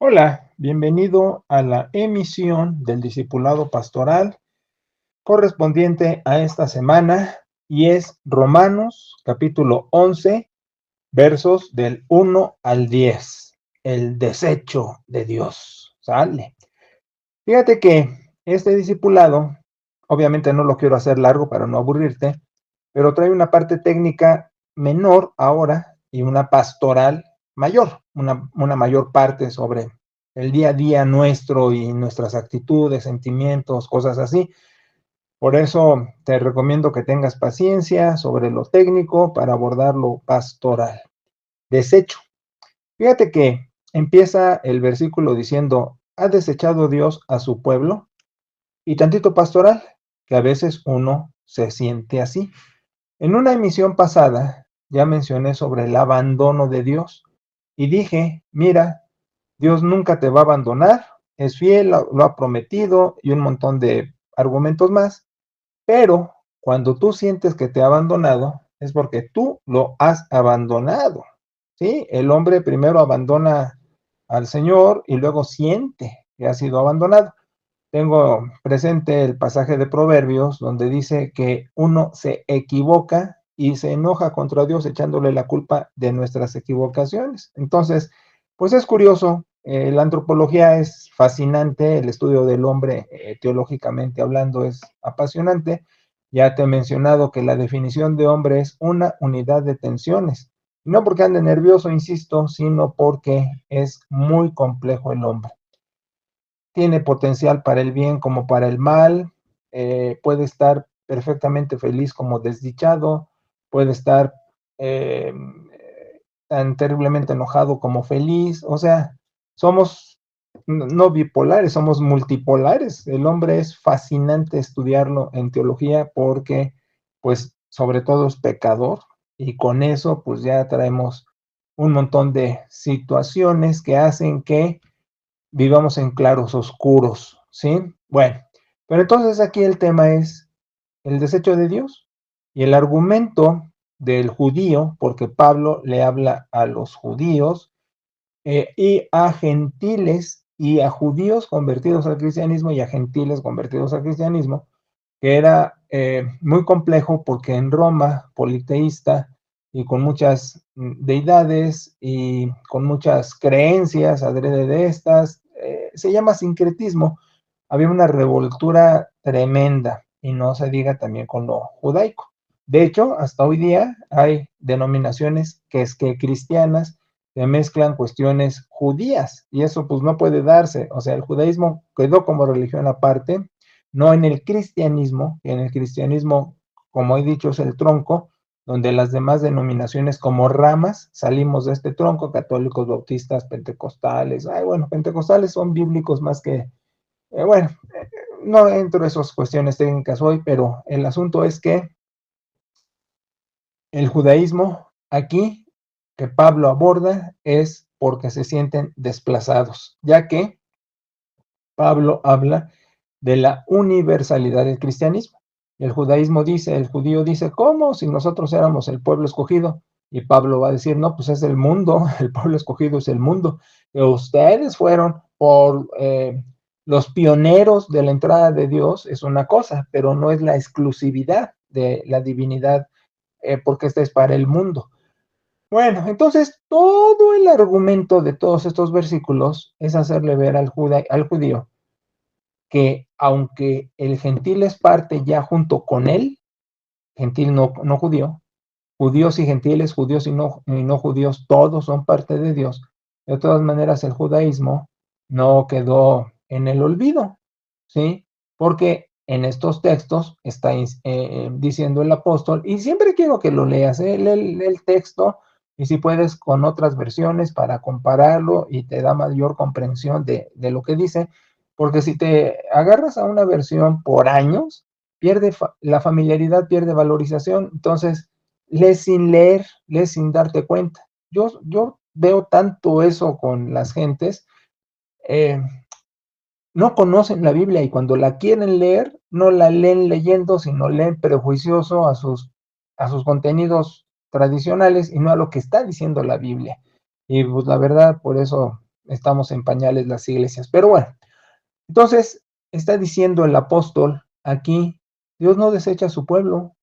Hola, bienvenido a la emisión del Discipulado Pastoral correspondiente a esta semana y es Romanos capítulo 11, versos del 1 al 10, el desecho de Dios. ¿Sale? Fíjate que este discipulado, obviamente no lo quiero hacer largo para no aburrirte, pero trae una parte técnica menor ahora y una pastoral mayor, una mayor parte sobre el día a día nuestro y nuestras actitudes, sentimientos, cosas así. Por eso te recomiendo que tengas paciencia sobre lo técnico para abordar lo pastoral. Desecho. Fíjate que empieza el versículo diciendo, ¿ha desechado Dios a su pueblo? Y tantito pastoral, que a veces uno se siente así. En una emisión pasada ya mencioné sobre el abandono de Dios y dije, mira, Dios nunca te va a abandonar, es fiel, lo ha prometido y un montón de argumentos más, pero cuando tú sientes que te ha abandonado es porque tú lo has abandonado, ¿sí? El hombre primero abandona al Señor y luego siente que ha sido abandonado. Tengo presente el pasaje de Proverbios donde dice que uno se equivoca y se enoja contra Dios echándole la culpa de nuestras equivocaciones. Entonces, pues es curioso, la antropología es fascinante, el estudio del hombre teológicamente hablando es apasionante. Ya te he mencionado que la definición de hombre es una unidad de tensiones. No porque ande nervioso, insisto, sino porque es muy complejo el hombre. Tiene potencial para el bien como para el mal, puede estar perfectamente feliz como desdichado, puede estar eh, tan terriblemente enojado como feliz, o sea, somos no bipolares, somos multipolares. El hombre es fascinante estudiarlo en teología porque, pues, sobre todo es pecador y con eso, pues ya traemos un montón de situaciones que hacen que vivamos en claros oscuros, ¿sí? Bueno, pero entonces aquí el tema es el desecho de Dios y el argumento del judío, porque Pablo le habla a los judíos y a gentiles y a judíos convertidos al cristianismo y a gentiles convertidos al cristianismo, que era muy complejo porque en Roma, politeísta y con muchas deidades y con muchas creencias adrede de estas, se llama sincretismo, había una revoltura tremenda y no se diga también con lo judaico. De hecho, hasta hoy día hay denominaciones que es que cristianas que mezclan cuestiones judías y eso pues no puede darse. O sea, el judaísmo quedó como religión aparte, no en el cristianismo, que en el cristianismo, como he dicho, es el tronco, donde las demás denominaciones como ramas salimos de este tronco, católicos, bautistas, pentecostales, ay, bueno, pentecostales son bíblicos más que, bueno, no entro en esas cuestiones técnicas hoy, pero el asunto es que el judaísmo aquí que Pablo aborda es porque se sienten desplazados, ya que Pablo habla de la universalidad del cristianismo. El judaísmo dice, el judío dice, ¿cómo? Si nosotros éramos el pueblo escogido. Y Pablo va a decir, no, pues es el mundo, el pueblo escogido es el mundo. Ustedes fueron por los pioneros de la entrada de Dios, es una cosa, pero no es la exclusividad de la divinidad, porque esta es para el mundo. Bueno, entonces todo el argumento de todos estos versículos es hacerle ver al judío que aunque el gentil es parte ya junto con él, gentil no judío, judíos y gentiles, judíos y no judíos, todos son parte de Dios. De todas maneras, el judaísmo no quedó en el olvido, ¿sí? Porque en estos textos está diciendo el apóstol, y siempre quiero que lo leas, lee el texto, y si puedes con otras versiones para compararlo y te da mayor comprensión de lo que dice, porque si te agarras a una versión por años, la familiaridad pierde valorización, entonces lees sin leer, lees sin darte cuenta. Yo veo tanto eso con las gentes, eh, no conocen la Biblia y cuando la quieren leer, no la leen leyendo, sino leen prejuicioso a sus contenidos tradicionales y no a lo que está diciendo la Biblia. Y pues la verdad, por eso estamos en pañales las iglesias. Pero bueno, entonces está diciendo el apóstol aquí, Dios no desecha a su pueblo,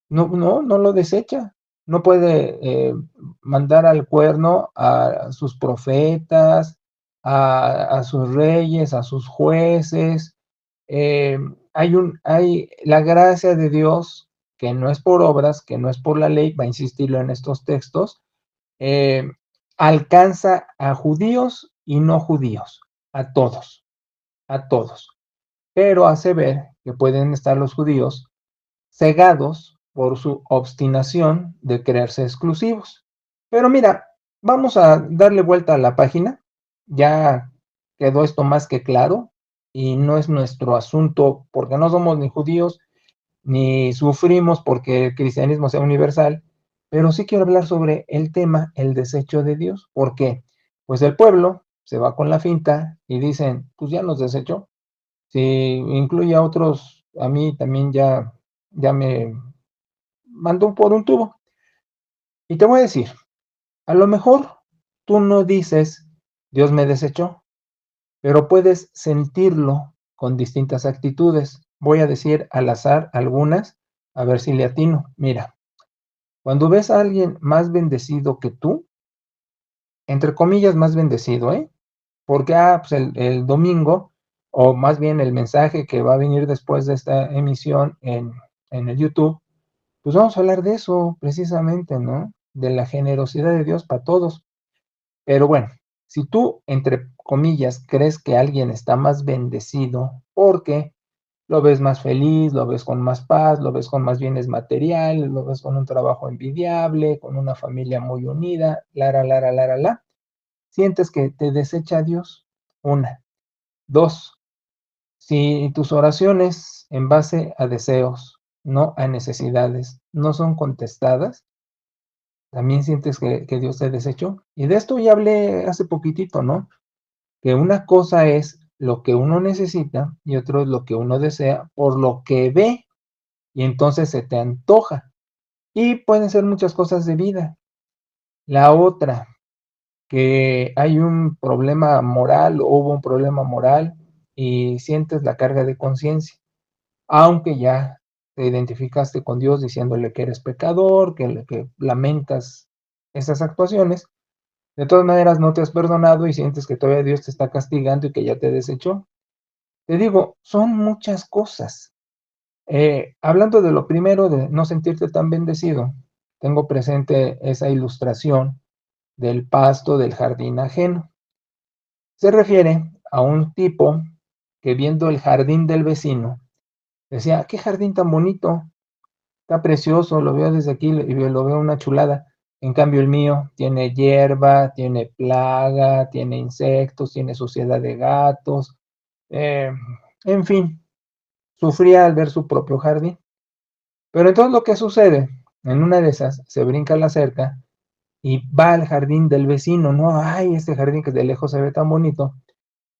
no lo desecha. No puede mandar al cuerno a sus profetas, a sus reyes, a sus jueces. Hay la gracia de Dios, que no es por obras, que no es por la ley, va a insistirlo en estos textos, eh, alcanza a judíos y no judíos, a todos, a todos. Pero hace ver que pueden estar los judíos cegados por su obstinación de creerse exclusivos. Pero mira, vamos a darle vuelta a la página. Ya quedó esto más que claro y no es nuestro asunto porque no somos ni judíos ni sufrimos porque el cristianismo sea universal, pero sí quiero hablar sobre el tema, el desecho de Dios. ¿Por qué? Pues el pueblo se va con la finta y dicen, pues ya nos desechó. Si incluye a otros, a mí también ya me mandó por un tubo. Y te voy a decir, a lo mejor tú no dices, Dios me desechó, pero puedes sentirlo con distintas actitudes. Voy a decir al azar algunas, a ver si le atino. Mira, cuando ves a alguien más bendecido que tú, entre comillas más bendecido, ¿eh? Porque, pues el domingo, o más bien el mensaje que va a venir después de esta emisión en el YouTube, pues vamos a hablar de eso precisamente, ¿no? De la generosidad de Dios para todos. Pero bueno, si tú, entre comillas, crees que alguien está más bendecido porque lo ves más feliz, lo ves con más paz, lo ves con más bienes materiales, lo ves con un trabajo envidiable, con una familia muy unida, la, sientes que te desecha Dios. Una. Dos, si tus oraciones en base a deseos, no a necesidades, no son contestadas, también sientes que Dios te desechó. Y de esto ya hablé hace poquitito, ¿no? Que una cosa es lo que uno necesita y otro es lo que uno desea por lo que ve y entonces se te antoja. Y pueden ser muchas cosas de vida. La otra, que hay un problema moral, o hubo un problema moral y sientes la carga de conciencia, aunque ya te identificaste con Dios diciéndole que eres pecador, que lamentas esas actuaciones, de todas maneras no te has perdonado y sientes que todavía Dios te está castigando y que ya te desechó. Te digo, son muchas cosas. Hablando de lo primero, de no sentirte tan bendecido, tengo presente esa ilustración del pasto del jardín ajeno. Se refiere a un tipo que viendo el jardín del vecino, decía, qué jardín tan bonito, está precioso, lo veo desde aquí y lo veo una chulada. En cambio el mío tiene hierba, tiene plaga, tiene insectos, tiene suciedad de gatos, eh, en fin, sufría al ver su propio jardín. Pero entonces lo que sucede, en una de esas, se brinca la cerca y va al jardín del vecino, no, ay, este jardín que de lejos se ve tan bonito,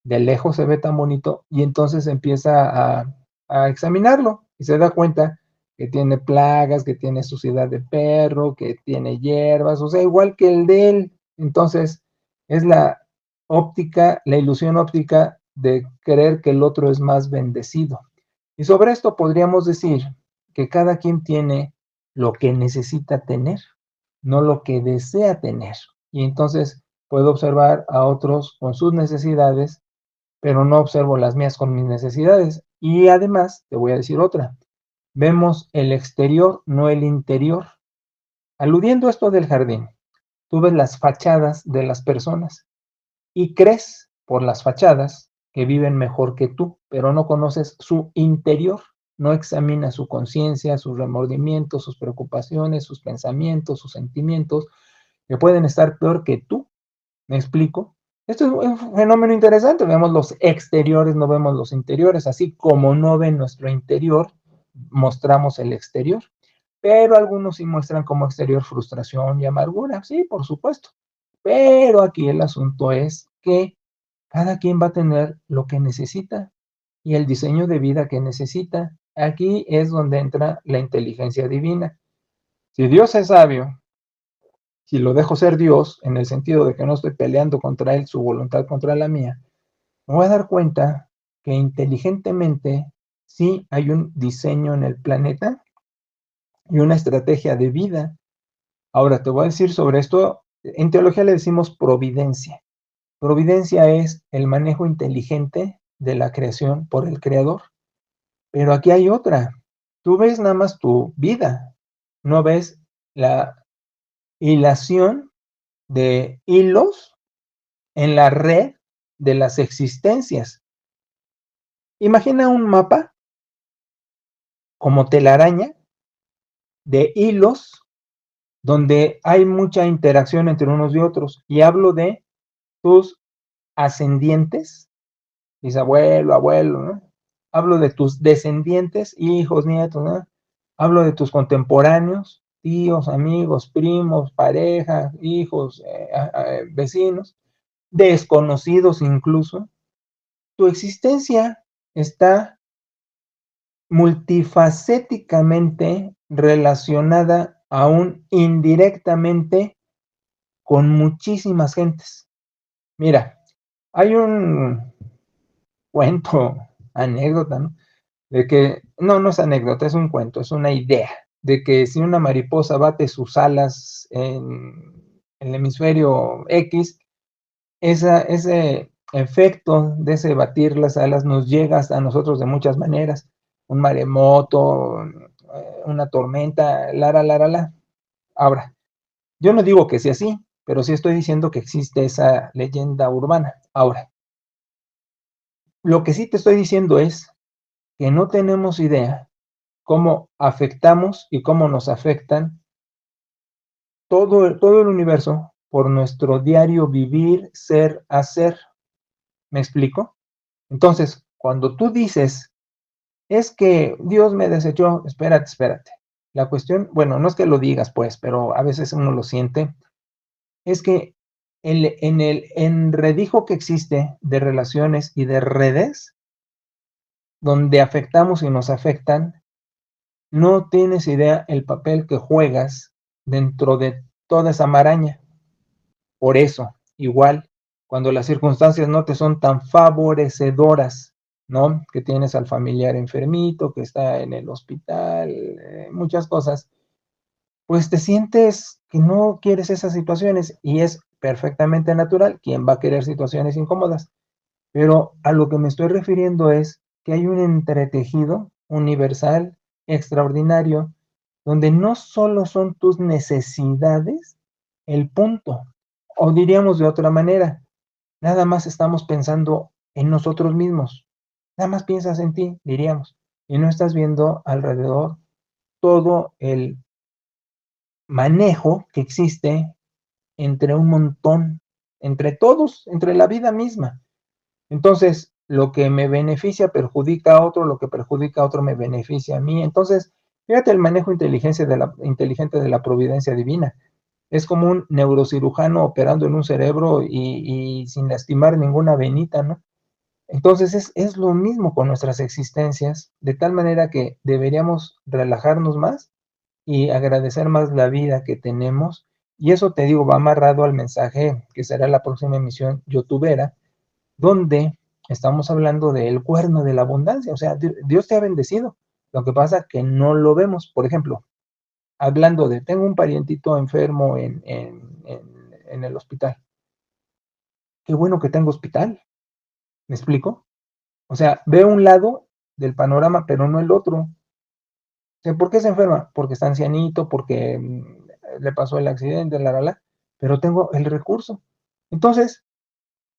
de lejos se ve tan bonito, y entonces empieza a examinarlo y se da cuenta que tiene plagas, que tiene suciedad de perro, que tiene hierbas, o sea, igual que el de él. Entonces, es la óptica, la ilusión óptica de creer que el otro es más bendecido. Y sobre esto podríamos decir que cada quien tiene lo que necesita tener, no lo que desea tener. Y entonces puedo observar a otros con sus necesidades, pero no observo las mías con mis necesidades. Y además, te voy a decir otra, vemos el exterior, no el interior. Aludiendo a esto del jardín, tú ves las fachadas de las personas y crees por las fachadas que viven mejor que tú, pero no conoces su interior, no examinas su conciencia, sus remordimientos, sus preocupaciones, sus pensamientos, sus sentimientos, que pueden estar peor que tú. ¿Me explico? Esto es un fenómeno interesante. Vemos los exteriores, no vemos los interiores. Así como no ven nuestro interior, mostramos el exterior. Pero algunos sí muestran como exterior frustración y amargura. Sí, por supuesto. Pero aquí el asunto es que cada quien va a tener lo que necesita y el diseño de vida que necesita. Aquí es donde entra la inteligencia divina. Si Dios es sabio si lo dejo ser Dios, en el sentido de que no estoy peleando contra Él, su voluntad contra la mía, me voy a dar cuenta que inteligentemente sí hay un diseño en el planeta y una estrategia de vida. Ahora te voy a decir sobre esto, en teología le decimos providencia. Providencia es el manejo inteligente de la creación por el creador. Pero aquí hay otra. Tú ves nada más tu vida, no ves la hilación de hilos en la red de las existencias. Imagina un mapa como telaraña de hilos donde hay mucha interacción entre unos y otros. Y hablo de tus ascendientes, bisabuelo, abuelo, ¿no? Hablo de tus descendientes, hijos, nietos, ¿no? Hablo de tus contemporáneos, tíos, amigos, primos, pareja, hijos, vecinos, desconocidos incluso. Tu existencia está multifacéticamente relacionada aún indirectamente con muchísimas gentes. Mira, hay un cuento, anécdota, ¿no? De que, no es anécdota, es un cuento, es una idea, de que si una mariposa bate sus alas en el hemisferio X, ese efecto de ese batir las alas nos llega hasta nosotros de muchas maneras. Un maremoto, una tormenta, la. Ahora, yo no digo que sea así, pero sí estoy diciendo que existe esa leyenda urbana. Ahora, lo que sí te estoy diciendo es que no tenemos idea cómo afectamos y cómo nos afectan todo el universo por nuestro diario vivir, ser, hacer. ¿Me explico? Entonces, cuando tú dices, es que Dios me desechó, espérate. La cuestión, bueno, no es que lo digas, pues, pero a veces uno lo siente, es que en el enredijo que existe de relaciones y de redes, donde afectamos y nos afectan, no tienes idea el papel que juegas dentro de toda esa maraña. Por eso, igual, cuando las circunstancias no te son tan favorecedoras, ¿no? Que tienes al familiar enfermito, que está en el hospital, muchas cosas, pues te sientes que no quieres esas situaciones y es perfectamente natural. ¿Quién va a querer situaciones incómodas? Pero a lo que me estoy refiriendo es que hay un entretejido universal, extraordinario, donde no solo son tus necesidades el punto, o diríamos de otra manera, nada más estamos pensando en nosotros mismos, nada más piensas en ti, diríamos, y no estás viendo alrededor todo el manejo que existe entre un montón, entre todos, entre la vida misma. Entonces, lo que me beneficia perjudica a otro, lo que perjudica a otro me beneficia a mí. Entonces, fíjate el manejo inteligente de la providencia divina. Es como un neurocirujano operando en un cerebro y sin lastimar ninguna venita, ¿no? Entonces es lo mismo con nuestras existencias, de tal manera que deberíamos relajarnos más y agradecer más la vida que tenemos. Y eso te digo, va amarrado al mensaje que será la próxima emisión youtubera, donde estamos hablando del cuerno de la abundancia. O sea, Dios te ha bendecido. Lo que pasa es que no lo vemos. Por ejemplo, hablando de, tengo un parientito enfermo en el hospital. Qué bueno que tengo hospital. ¿Me explico? O sea, veo un lado del panorama, pero no el otro. O sea, ¿por qué se enferma? Porque está ancianito, porque le pasó el accidente, pero tengo el recurso. Entonces,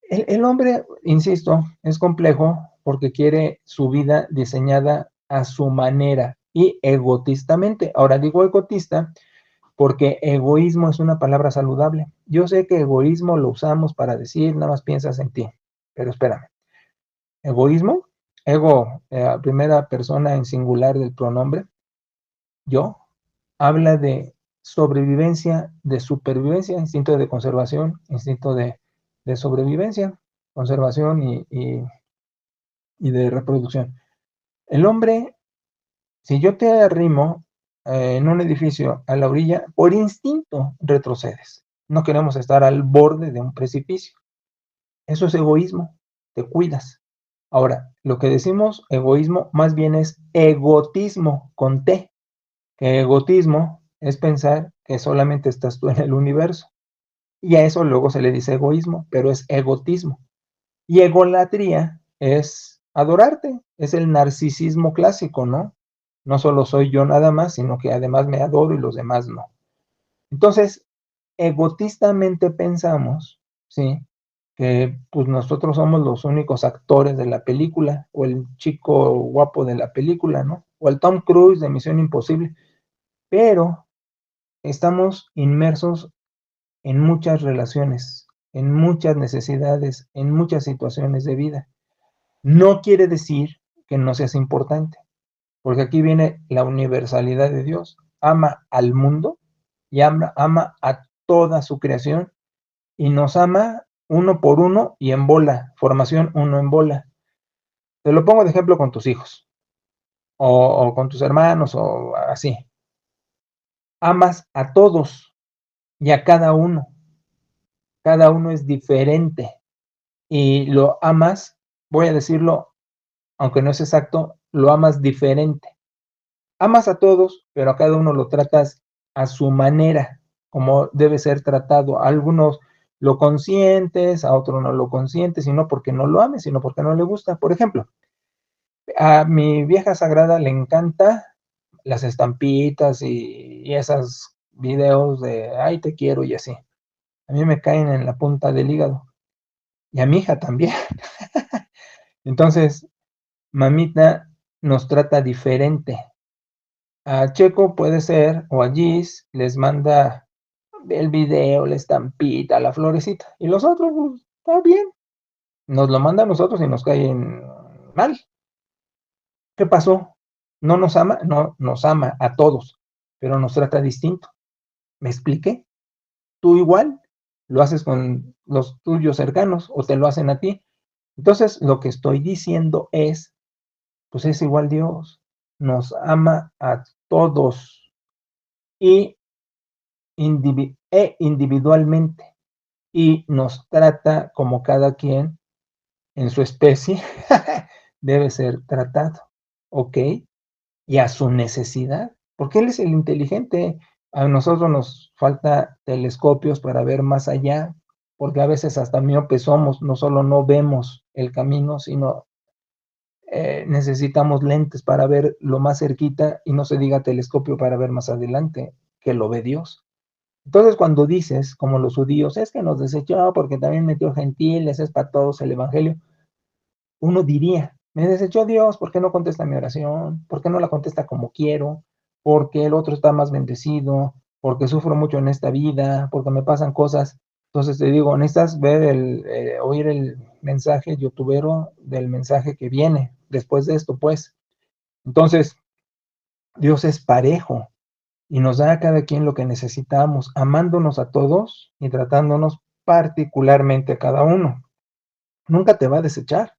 el hombre, insisto, es complejo porque quiere su vida diseñada a su manera y egotistamente. Ahora digo egotista porque egoísmo es una palabra saludable. Yo sé que egoísmo lo usamos para decir nada más piensas en ti, pero espérame. Egoísmo, ego, primera persona en singular del pronombre, yo, habla de sobrevivencia, de supervivencia, instinto de conservación, instinto de sobrevivencia, conservación y de reproducción. El hombre, si yo te arrimo en un edificio a la orilla, por instinto retrocedes. No queremos estar al borde de un precipicio. Eso es egoísmo, te cuidas. Ahora, lo que decimos egoísmo más bien es egotismo con T, que egotismo es pensar que solamente estás tú en el universo. Y a eso luego se le dice egoísmo, pero es egotismo. Y egolatría es adorarte, es el narcisismo clásico, ¿no? No solo soy yo nada más, sino que además me adoro y los demás no. Entonces, egotistamente pensamos, ¿sí? Que pues nosotros somos los únicos actores de la película, o el chico guapo de la película, ¿no? O el Tom Cruise de Misión Imposible, pero estamos inmersos en muchas relaciones, en muchas necesidades, en muchas situaciones de vida. No quiere decir que no seas importante, porque aquí viene la universalidad de Dios. Ama al mundo y ama a toda su creación y nos ama uno por uno y en bola, formación uno en bola. Te lo pongo de ejemplo con tus hijos o con tus hermanos o así. Amas a todos y a cada uno. Cada uno es diferente y lo amas, voy a decirlo, aunque no es exacto, lo amas diferente. Amas a todos, pero a cada uno lo tratas a su manera, como debe ser tratado. A algunos lo consientes, a otros no lo consientes, y no porque no lo ames, sino porque no le gusta. Por ejemplo, a mi vieja sagrada le encanta las estampitas y esos videos de ay te quiero y así. A mí me caen en la punta del hígado. Y a mi hija también. Entonces, mamita nos trata diferente. A Checo puede ser, o a Gis, les manda el video, la estampita, la florecita. Y los otros, pues, está bien. Nos lo manda a nosotros y nos caen mal. ¿Qué pasó? ¿No nos ama? No, nos ama a todos, pero nos trata distinto. ¿Me expliqué? Tú igual lo haces con los tuyos cercanos o te lo hacen a ti. Entonces, lo que estoy diciendo es, pues es igual Dios. Nos ama a todos y individualmente y nos trata como cada quien en su especie debe ser tratado, ¿ok? Y a su necesidad, porque él es el inteligente. A nosotros nos falta telescopios para ver más allá, porque a veces hasta miopes somos, no solo no vemos el camino, sino necesitamos lentes para ver lo más cerquita y no se diga telescopio para ver más adelante, que lo ve Dios. Entonces, cuando dices, como los judíos, es que nos desechó porque también metió gentiles, es para todos el evangelio, uno diría, me desechó Dios, ¿por qué no contesta mi oración? ¿Por qué no la contesta como quiero? Porque el otro está más bendecido, porque sufro mucho en esta vida, porque me pasan cosas. Entonces te digo, necesitas ver oír el mensaje youtubero del mensaje que viene después de esto, pues. Entonces, Dios es parejo y nos da a cada quien lo que necesitamos, amándonos a todos y tratándonos particularmente a cada uno. Nunca te va a desechar.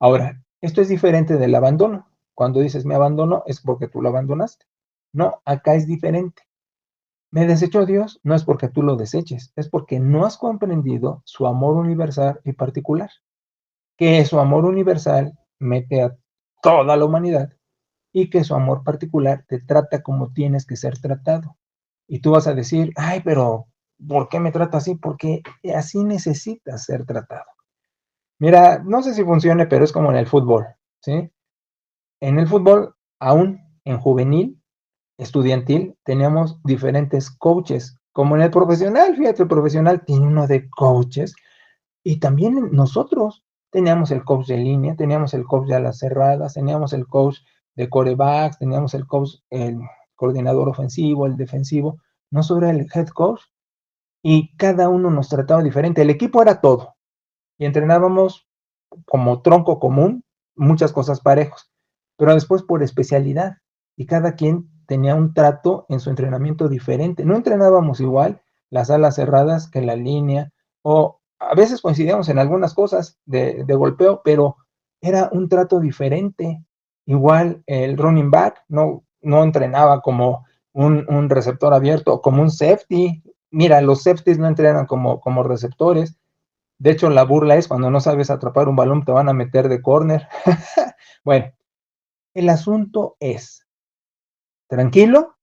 Ahora, esto es diferente del abandono. Cuando dices me abandono es porque tú lo abandonaste. No, acá es diferente. Me desechó Dios no es porque tú lo deseches, es porque no has comprendido su amor universal y particular. Que su amor universal mete a toda la humanidad y que su amor particular te trata como tienes que ser tratado. Y tú vas a decir, ay, pero ¿por qué me trata así? Porque así necesitas ser tratado. Mira, no sé si funcione, pero es como en el fútbol, ¿sí? En el fútbol, aún en juvenil, estudiantil, teníamos diferentes coaches, como en el profesional, fíjate, el profesional tiene uno de coaches, y también nosotros teníamos el coach de línea, teníamos el coach de alas cerradas, teníamos el coach de corebacks, teníamos el coach, el coordinador ofensivo, el defensivo, no sobre el head coach, y cada uno nos trataba diferente. El equipo era todo, y entrenábamos como tronco común, muchas cosas parejos, pero después por especialidad, y cada quien tenía un trato en su entrenamiento diferente. No entrenábamos igual las alas cerradas que la línea, o a veces coincidíamos en algunas cosas de golpeo, pero era un trato diferente. Igual el running back, no, no entrenaba como un receptor abierto, como un safety. Mira, los safeties no entrenan como receptores. De hecho, la burla es cuando no sabes atrapar un balón, te van a meter de córner. Bueno, el asunto es, tranquilo,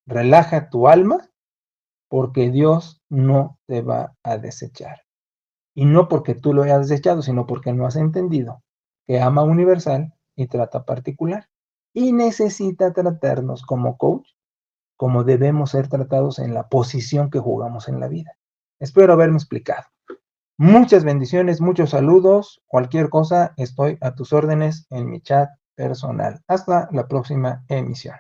relaja tu alma, porque Dios no te va a desechar. Y no porque tú lo hayas desechado, sino porque no has entendido que ama universal y trata particular. Y necesita tratarnos como coach, como debemos ser tratados en la posición que jugamos en la vida. Espero haberme explicado. Muchas bendiciones, muchos saludos. Cualquier cosa, estoy a tus órdenes en mi chat personal. Hasta la próxima emisión.